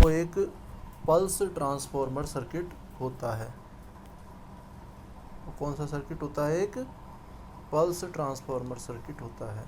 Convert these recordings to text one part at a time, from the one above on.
वो एक pulse transformer circuit होता है। वो कौन सा सर्किट होता है? एक पल्स ट्रांसफॉर्मर सर्किट होता है।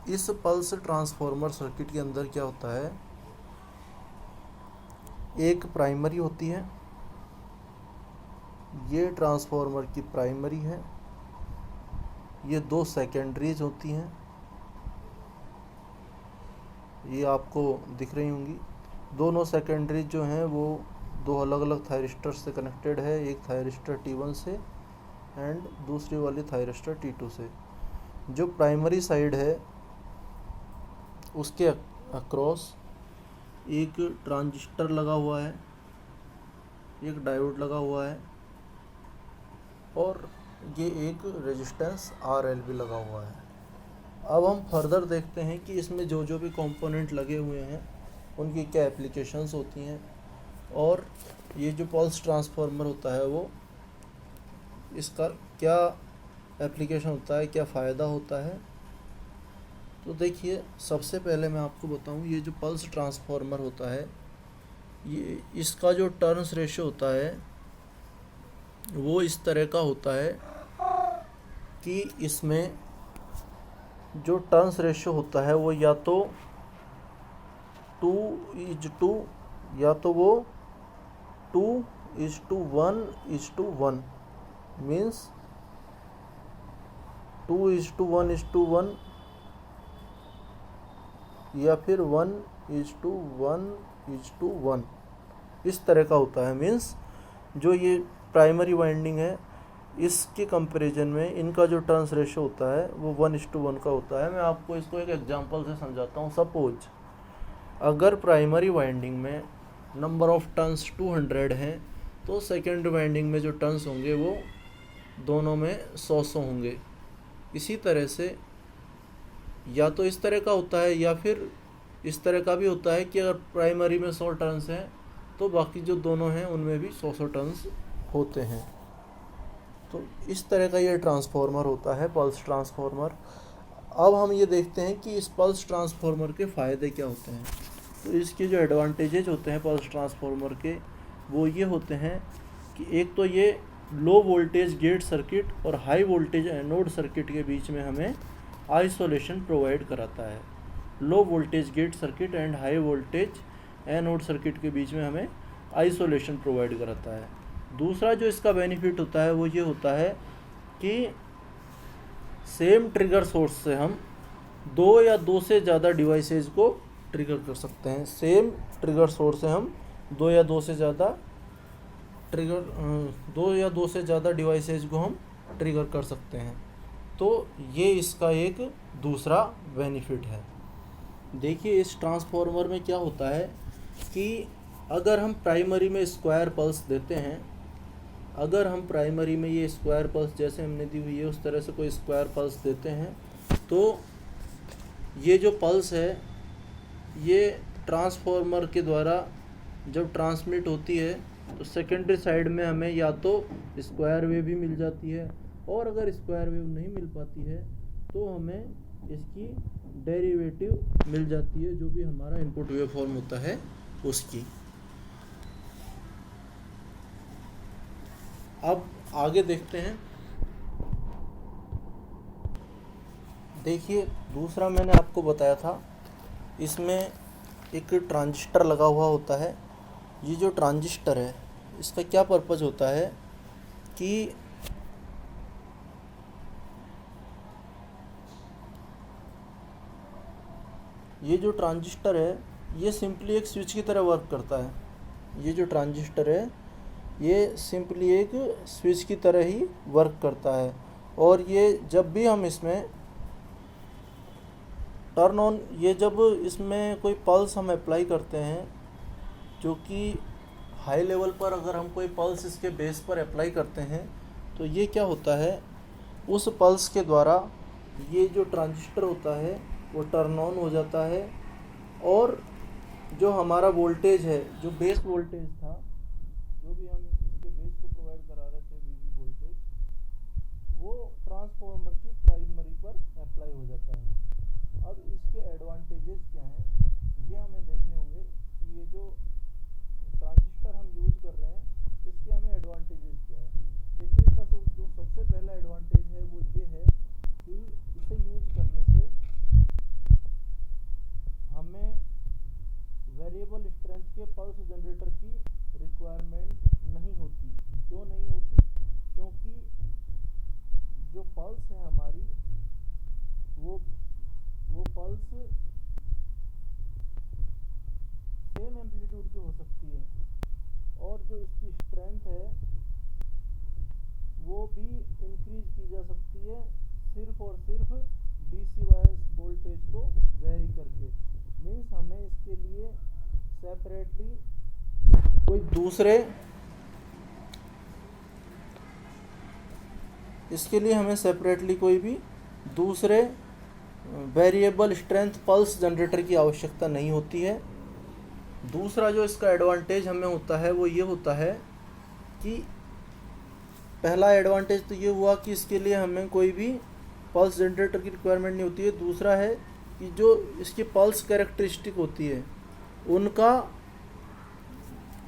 इस पल्स ट्रांसफॉर्मर सर्किट के अंदर क्या होता है, एक प्राइमरी होती है, ये ट्रांसफॉर्मर की प्राइमरी है, ये दो सेकेंडरीज होती हैं, ये आपको दिख रही होंगी। दोनों सेकेंडरीज जो हैं वो दो अलग अलग थायरिस्टर से कनेक्टेड है, एक थायरिस्टर T1 से एंड दूसरी वाली थायरिस्टर T2 से। जो प्राइमरी साइड है उसके अक्रॉस एक ट्रांजिस्टर लगा हुआ है, एक डायोड लगा हुआ है और ये एक रेजिस्टेंस RL भी लगा हुआ है। अब हम फर्दर देखते हैं कि इसमें जो जो भी कंपोनेंट लगे हुए हैं उनकी क्या एप्लीकेशंस होती हैं और ये जो पल्स ट्रांसफार्मर होता है वो इसका क्या एप्लीकेशन होता है, क्या फ़ायदा होता है। तो देखिए, सबसे पहले मैं आपको बताऊं, ये जो पल्स ट्रांसफार्मर होता है ये इसका जो टर्न्स रेशियो होता है वो इस तरह का होता है कि इसमें जो टर्न्स रेशियो होता है वो या तो 2:2 या तो वो 2:1:1 मीन्स 2:1:1 या फिर 1:1:1 इस तरह का होता है। मीन्स जो ये प्राइमरी वाइंडिंग है इसके कंपैरिजन में इनका जो टर्न्स रेशियो होता है वो 1:1 का होता है। मैं आपको इसको एक एग्जांपल से समझाता हूँ। सपोज अगर प्राइमरी वाइंडिंग में नंबर ऑफ टर्न्स 200 हैं तो सेकेंडरी वाइंडिंग में जो टर्न्स होंगे वो दोनों में 100 होंगे। इसी तरह से या तो इस तरह का होता है या फिर इस तरह का भी होता है कि अगर प्राइमरी में 100 टर्न्स हैं तो बाकी जो दोनों हैं उनमें भी 100 टर्न्स होते हैं। तो इस तरह का ये ट्रांसफार्मर होता है, पल्स ट्रांसफार्मर। अब हम ये देखते हैं कि इस पल्स ट्रांसफार्मर के फ़ायदे क्या होते हैं। तो इसके जो एडवांटेजेज होते हैं पल्स ट्रांसफार्मर के वो ये होते हैं कि एक तो ये लो वोल्टेज गेट सर्किट और हाई वोल्टेज एनोड सर्किट के बीच में हमें आइसोलेशन प्रोवाइड कराता है। Low voltage gate circuit and high voltage anode circuit के बीच में हमें आइसोलेशन प्रोवाइड कराता है। दूसरा जो इसका बेनिफिट होता है वो ये होता है कि सेम ट्रिगर सोर्स से हम 2 या 2 से ज़्यादा डिवाइसेज को ट्रिगर कर सकते हैं। सेम ट्रिगर सोर्स से हम 2 या 2 से ज़्यादा डिवाइसेज को हम ट्रिगर कर सकते हैं। तो ये इसका एक दूसरा बेनिफिट है। देखिए, इस ट्रांसफार्मर में क्या होता है कि अगर हम प्राइमरी में स्क्वायर पल्स देते हैं, अगर हम प्राइमरी में ये स्क्वायर पल्स जैसे हमने दी हुई है उस तरह से कोई स्क्वायर पल्स देते हैं तो ये जो पल्स है ये ट्रांसफार्मर के द्वारा जब ट्रांसमिट होती है तो सेकेंडरी साइड में हमें या तो स्क्वायर वेव भी मिल जाती है और अगर स्क्वायर वेव नहीं मिल पाती है तो हमें इसकी डेरिवेटिव मिल जाती है, जो भी हमारा इनपुट वेव फॉर्म होता है उसकी। अब आगे देखते हैं। देखिए, दूसरा मैंने आपको बताया था इसमें एक ट्रांजिस्टर लगा हुआ होता है। ये जो ट्रांजिस्टर है इसका क्या पर्पज़ होता है कि ये जो ट्रांजिस्टर है ये सिंपली एक स्विच की तरह वर्क करता है। ये जो ट्रांजिस्टर है ये सिंपली एक स्विच की तरह ही वर्क करता है और ये जब भी हम इसमें टर्न ऑन, ये जब इसमें कोई पल्स हम अप्लाई करते हैं जो कि हाई लेवल पर अगर हम कोई पल्स इसके बेस पर अप्लाई करते हैं तो ये क्या होता है, उस पल्स के द्वारा ये जो ट्रांजिस्टर होता है वो टर्न ऑन हो जाता है और जो हमारा वोल्टेज है, जो बेस वोल्टेज था, जो भी हम इसके बेस को प्रोवाइड करा रहे थे VV वोल्टेज, वो ट्रांसफार्मर की प्राइमरी पर अप्लाई हो जाता है। अब इसके एडवांटेजेस क्या हैं ये हमें देखने होंगे कि ये जो इसके पल्स जनरेटर की रिक्वायरमेंट नहीं होती। क्यों नहीं होती? क्योंकि जो पल्स है हमारी वो पल्स सेम एम्पलीट्यूड की हो सकती है, और जो इसकी स्ट्रेंथ है वो भी इंक्रीज की जा सकती है सिर्फ और सिर्फ डीसी वायर्स वोल्टेज को वेरी करके। मीन्स हमें इसके लिए सेपरेटली कोई दूसरे वेरिएबल स्ट्रेंथ पल्स जनरेटर की आवश्यकता नहीं होती है। दूसरा जो इसका एडवांटेज हमें होता है वो ये होता है कि पहला एडवांटेज तो ये हुआ कि इसके लिए हमें कोई भी पल्स जनरेटर की रिक्वायरमेंट नहीं होती है। दूसरा है कि जो इसकी पल्स कैरेक्टरिस्टिक होती है उनका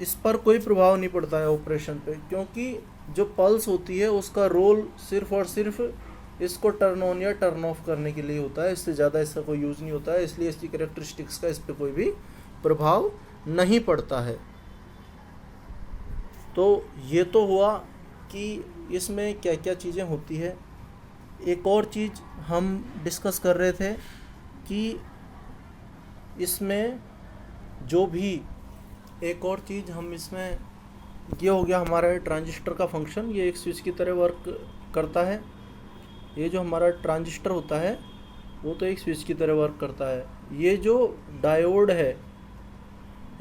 इस पर कोई प्रभाव नहीं पड़ता है ऑपरेशन पे, क्योंकि जो पल्स होती है उसका रोल सिर्फ और सिर्फ इसको टर्न ऑन या टर्न ऑफ करने के लिए होता है, इससे ज़्यादा इसका कोई यूज़ नहीं होता है। इसलिए इसकी कैरेक्टरिस्टिक्स का इस पर कोई भी प्रभाव नहीं पड़ता है। तो ये तो हुआ कि इसमें क्या क्या चीज़ें होती है। एक और चीज़ हम डिस्कस कर रहे थे कि इसमें जो भी एक और चीज़ हम इसमें ये हो गया हमारा ट्रांजिस्टर का फंक्शन, ये एक स्विच की तरह वर्क करता है। ये जो हमारा ट्रांजिस्टर होता है वो तो एक स्विच की तरह वर्क करता है। ये जो डायोड है,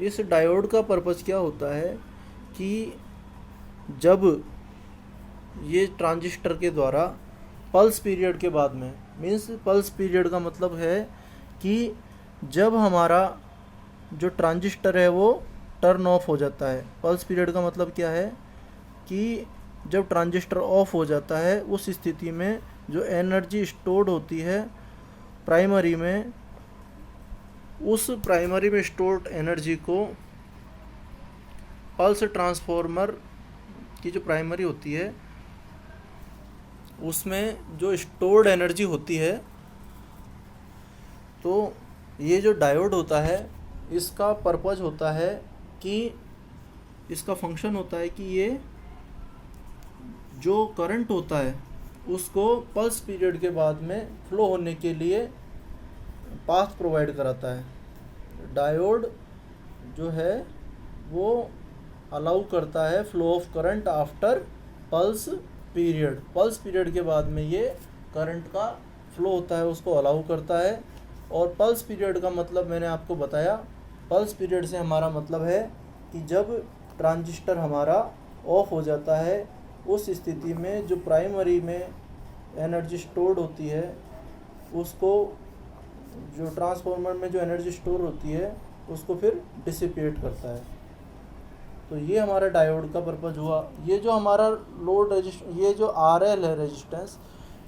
इस डायोड का पर्पज़ क्या होता है कि जब ये ट्रांजिस्टर के द्वारा पल्स पीरियड के बाद में, मीन्स पल्स पीरियड का मतलब है कि जब हमारा जो ट्रांजिस्टर है वो टर्न ऑफ हो जाता है। पल्स पीरियड का मतलब क्या है कि जब ट्रांजिस्टर ऑफ हो जाता है उस स्थिति में जो एनर्जी स्टोर्ड होती है प्राइमरी में, उस प्राइमरी में स्टोर्ड एनर्जी को पल्स ट्रांसफॉर्मर की जो प्राइमरी होती है उसमें जो स्टोर्ड एनर्जी होती है, तो ये जो डायोड होता है इसका पर्पज़ होता है कि इसका फंक्शन होता है कि ये जो करंट होता है उसको पल्स पीरियड के बाद में फ्लो होने के लिए पाथ प्रोवाइड कराता है। डायोड जो है वो अलाउ करता है flow of current after pulse period. Pulse period के बाद में ये करंट का फ्लो होता है उसको अलाउ करता है। और पल्स पीरियड का मतलब मैंने आपको बताया, पल्स पीरियड से हमारा मतलब है कि जब ट्रांजिस्टर हमारा ऑफ हो जाता है उस स्थिति में जो प्राइमरी में एनर्जी स्टोर्ड होती है उसको, जो ट्रांसफार्मर में जो एनर्जी स्टोर होती है उसको फिर डिसिपेट करता है। तो ये हमारा डायोड का पर्पज़ हुआ। ये जो हमारा लोड ये जो RL है रेजिस्टेंस,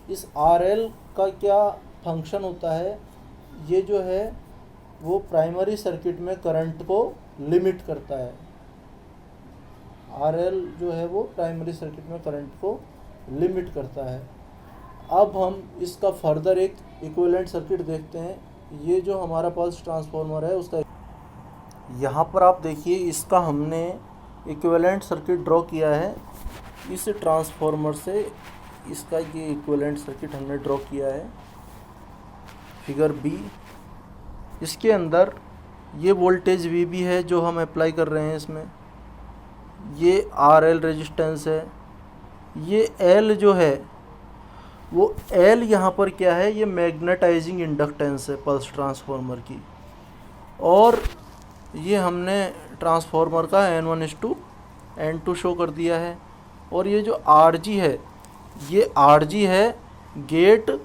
इस RL का क्या फंक्शन होता है, ये जो है वो प्राइमरी सर्किट में करंट को लिमिट करता है। RL जो है वो प्राइमरी सर्किट में करंट को लिमिट करता है। अब हम इसका फर्दर एक इक्विवेलेंट सर्किट देखते हैं। ये जो हमारा पल्स ट्रांसफार्मर है उसका, यहाँ पर आप देखिए इसका हमने इक्विवेलेंट सर्किट ड्रॉ किया है। इस ट्रांसफार्मर से इसका ये इक्विवेलेंट सर्किट हमने ड्रॉ किया है, फिगर बी। इसके अंदर ये वोल्टेज VB है जो हम अप्लाई कर रहे हैं इसमें, ये RL रेजिस्टेंस है, ये L जो है वो L यहाँ पर क्या है, ये मैग्नेटाइजिंग इंडक्टेंस है पल्स ट्रांसफार्मर की। और ये हमने ट्रांसफार्मर का N1:N2 शो कर दिया है। और ये जो RG है, ये RG है गेट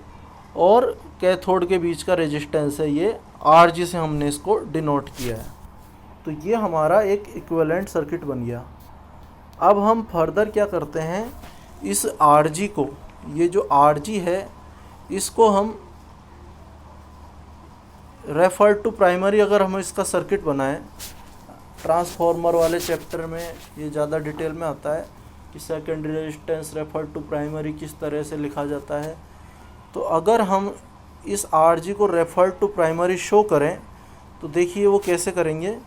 और कैथोड के बीच का रेजिस्टेंस है, ये RG से हमने इसको डिनोट किया है। तो ये हमारा एक इक्विवेलेंट सर्किट बन गया। अब हम फर्दर क्या करते हैं, इस RG को, ये जो RG है इसको हम रेफर टू प्राइमरी, अगर हम इसका सर्किट बनाएं, ट्रांसफार्मर वाले चैप्टर में ये ज़्यादा डिटेल में आता है कि secondary resistance refer to primary किस तरह से लिखा जाता है। तो अगर हम इस RG को रेफर टू प्राइमरी शो करें तो देखिए वो कैसे करेंगे।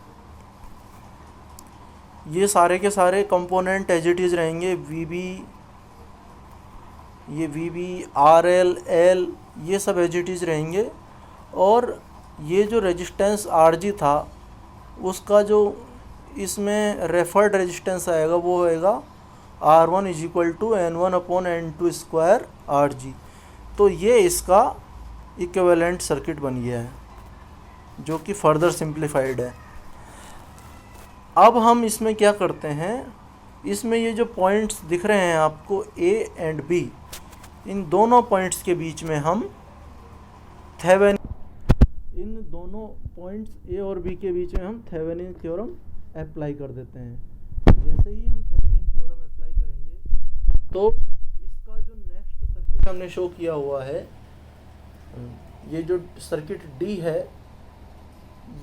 ये सारे के सारे कंपोनेंट एज इट इज़ रहेंगे। ये वी आर एल ये सब एज इट इज़ रहेंगे। और ये जो रेजिस्टेंस आर जी था उसका जो इसमें रेफर्ड रेजिस्टेंस आएगा वो होएगा R1 is equal to N1/N2² RG। तो ये इसका इक्विवेलेंट सर्किट बन गया है जो कि फर्दर सिंप्लीफाइड है। अब हम इसमें क्या करते हैं, इसमें ये जो पॉइंट्स दिख रहे हैं आपको A एंड B, इन दोनों पॉइंट्स के बीच में हम इन दोनों पॉइंट्स A और B के बीच में हम थेवेनिन थ्योरम अप्लाई कर देते हैं। जैसे ही हम थेवेनिन थ्योरम अप्लाई करेंगे तो इसका जो नेक्स्ट सर्किट हमने शो किया हुआ है, ये जो सर्किट D है,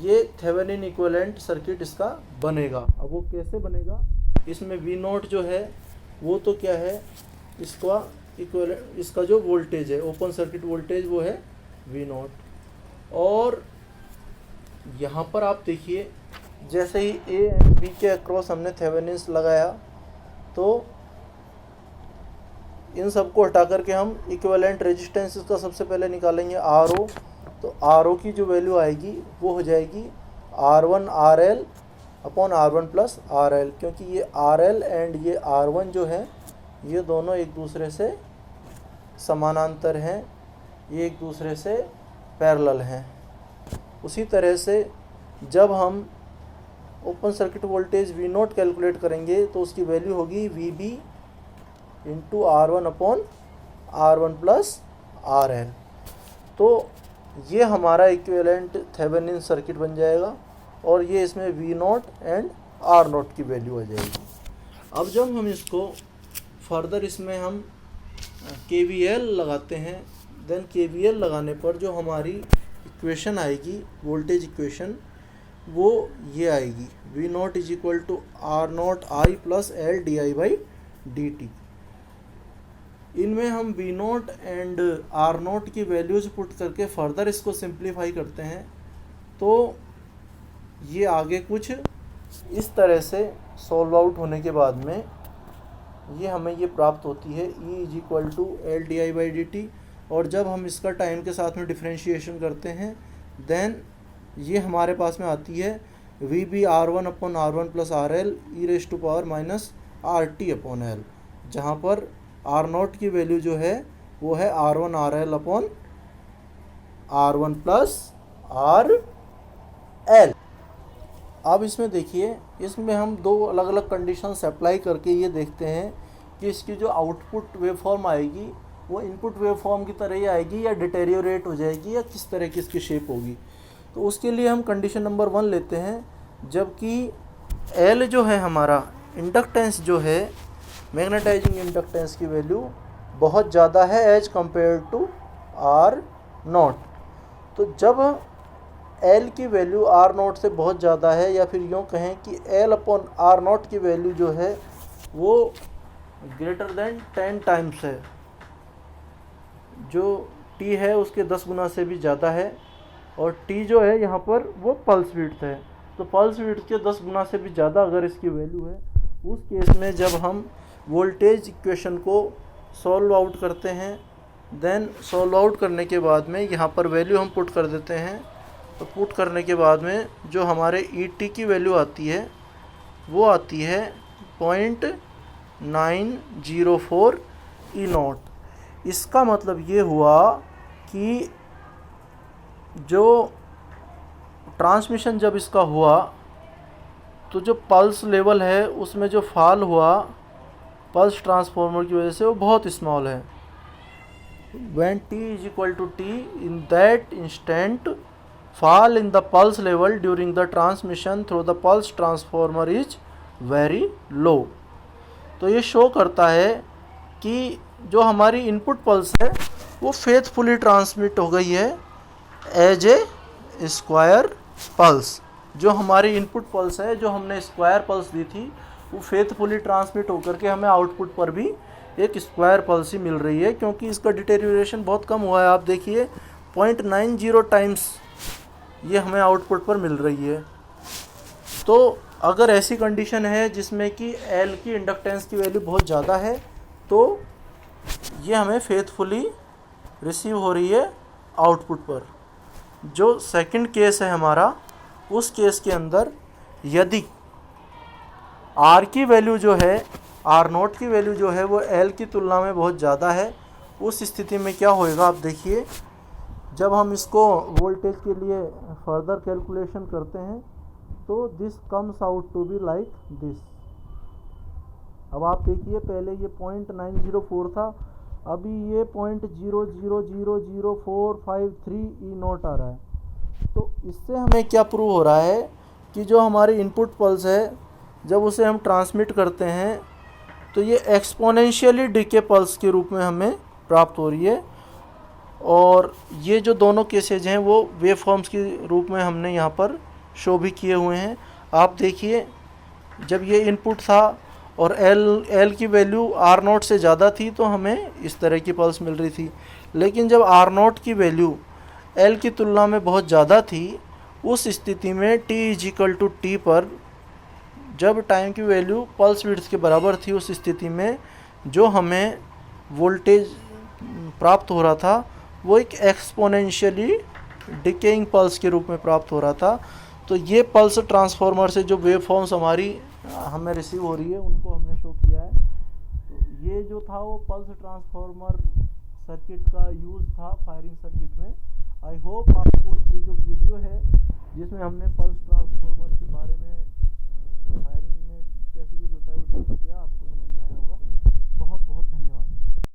ये थेवेनिन इक्विवेलेंट सर्किट इसका बनेगा। अब वो कैसे बनेगा, इसमें V0 जो है वो तो क्या है, इसका इक्विवेलेंट, इसका जो वोल्टेज है ओपन सर्किट वोल्टेज वो है V0। और यहाँ पर आप देखिए जैसे ही A एंड B के अक्रॉस हमने थेवेनिन्स लगाया तो इन सबको हटा करके हम इक्विवेलेंट रेजिस्टेंस का सबसे पहले निकालेंगे RO। तो RO की जो वैल्यू आएगी वो हो जाएगी R1 RL upon R1 plus RL, क्योंकि ये RL एंड ये R1 जो है ये दोनों एक दूसरे से समानांतर हैं, ये एक दूसरे से पैरेलल हैं। उसी तरह से जब हम open circuit voltage V0 calculate करेंगे तो उसकी वैल्यू होगी VB into R1 upon R1 plus RL। तो ये हमारा इक्विवेलेंट थेवेनिन सर्किट बन जाएगा और ये इसमें V0 एंड R0 की वैल्यू आ जाएगी। अब जब हम इसको फर्दर इसमें हम KVL लगाते हैं, देन KVL लगाने पर जो हमारी इक्वेशन आएगी वोल्टेज इक्वेशन वो ये आएगी V0 is equal to R0 I plus L di/dt। इनमें हम V0 एंड R0 की वैल्यूज पुट करके फर्दर इसको सिंप्लीफाई करते हैं तो ये आगे कुछ इस तरह से सॉल्व आउट होने के बाद में ये हमें ये प्राप्त होती है E is equal to L di/dt। और जब हम इसका टाइम के साथ में डिफ्रेंशिएशन करते हैं देन ये हमारे पास में आती है VB R1 upon R1 plus RL e⁻−RT upon L, जहाँ पर R0 की वैल्यू जो है वो है R1 RL upon R1 plus RL। अब इसमें देखिए, इसमें हम दो अलग अलग कंडीशंस अप्लाई करके ये देखते हैं कि इसकी जो आउटपुट वेवफॉर्म आएगी वो इनपुट वेवफॉर्म की तरह ही आएगी या डिटेरियोरेट हो जाएगी या किस तरह की इसकी शेप होगी। तो उसके लिए हम कंडीशन नंबर 1 लेते हैं, जबकि L जो है हमारा इंडक्टेंस जो है मैग्नेटाइजिंग इंडक्टेंस की वैल्यू बहुत ज़्यादा है एज कम्पेयर टू R0। तो जब L की वैल्यू R0 से बहुत ज़्यादा है, या फिर यूँ कहें कि L अपॉन R0 की वैल्यू जो है वो ग्रेटर देन 10 टाइम्स है, जो T है उसके 10 गुना से भी ज़्यादा है, और T जो है यहाँ पर वो पल्स विड्थ है। तो पल्स विड्थ के 10 गुना से भी ज़्यादा अगर इसकी वैल्यू है, उस केस में जब हम वोल्टेज इक्वेशन को सॉल्व आउट करते हैं, देन सॉल्व आउट करने के बाद में यहाँ पर वैल्यू हम पुट कर देते हैं। तो पुट करने के बाद में जो हमारे ET की वैल्यू आती है वो आती है 0.904 E0। इसका मतलब ये हुआ कि जो ट्रांसमिशन जब इसका हुआ तो जो पल्स लेवल है उसमें जो फॉल हुआ पल्स ट्रांसफॉर्मर की वजह से वो बहुत स्मॉल है। When T is equal to T, in that instant fall in the pulse level during the transmission through the pulse transformer is very low। तो ये शो करता है कि जो हमारी इनपुट पल्स है वो फेथफुली ट्रांसमिट हो गई है एज ए स्क्वायर पल्स। जो हमारी इनपुट पल्स है, जो हमने स्क्वायर पल्स दी थी, वो फेथफुली ट्रांसमिट होकर के हमें आउटपुट पर भी एक स्क्वायर पल्स ही मिल रही है, क्योंकि इसका डिटेरियोरेशन बहुत कम हुआ है। आप देखिए 0.90 टाइम्स ये हमें आउटपुट पर मिल रही है। तो अगर ऐसी कंडीशन है जिसमें कि एल की इंडक्टेंस की वैल्यू बहुत ज़्यादा है तो ये हमें फेथफुली रिसीव हो रही है आउटपुट पर। जो सेकंड केस है हमारा, उस केस के अंदर यदि आर की वैल्यू जो है, आर नोट की वैल्यू जो है वो एल की तुलना में बहुत ज़्यादा है, उस स्थिति में क्या होएगा आप देखिए। जब हम इसको वोल्टेज के लिए फर्दर कैलकुलेशन करते हैं तो this comes out to be like this. अब आप देखिए पहले ये 0.904 था, अभी ये 0.000453 ई नोट आ रहा है। तो इससे हमें क्या प्रूव हो रहा है कि जो हमारी इनपुट पल्स है जब उसे हम ट्रांसमिट करते हैं तो ये एक्सपोनेंशियली डिके पल्स के रूप में हमें प्राप्त हो रही है। और ये जो दोनों केसेज हैं वो वेव फॉर्म्स के रूप में हमने यहाँ पर शो भी किए हुए हैं। आप देखिए जब ये इनपुट था और एल की वैल्यू आर नोट से ज़्यादा थी तो हमें इस तरह की पल्स मिल रही थी, लेकिन जब आर नोट की वैल्यू एल की तुलना में बहुत ज़्यादा थी उस स्थिति में t पर जब टाइम की वैल्यू पल्स विड्थ के बराबर थी उस स्थिति में जो हमें वोल्टेज प्राप्त हो रहा था वो एक एक्सपोनेंशियली डिकेइंग पल्स के रूप में प्राप्त हो रहा था। तो ये पल्स ट्रांसफार्मर से जो वेव फॉर्म्स हमारी हमें रिसीव हो रही है उनको हमने शो किया है। तो ये जो था वो पल्स ट्रांसफार्मर सर्किट का यूज़ था फायरिंग सर्किट में। आई होप आपको ये जो वीडियो है जिसमें हमने पल्स ट्रांसफार्मर के बारे में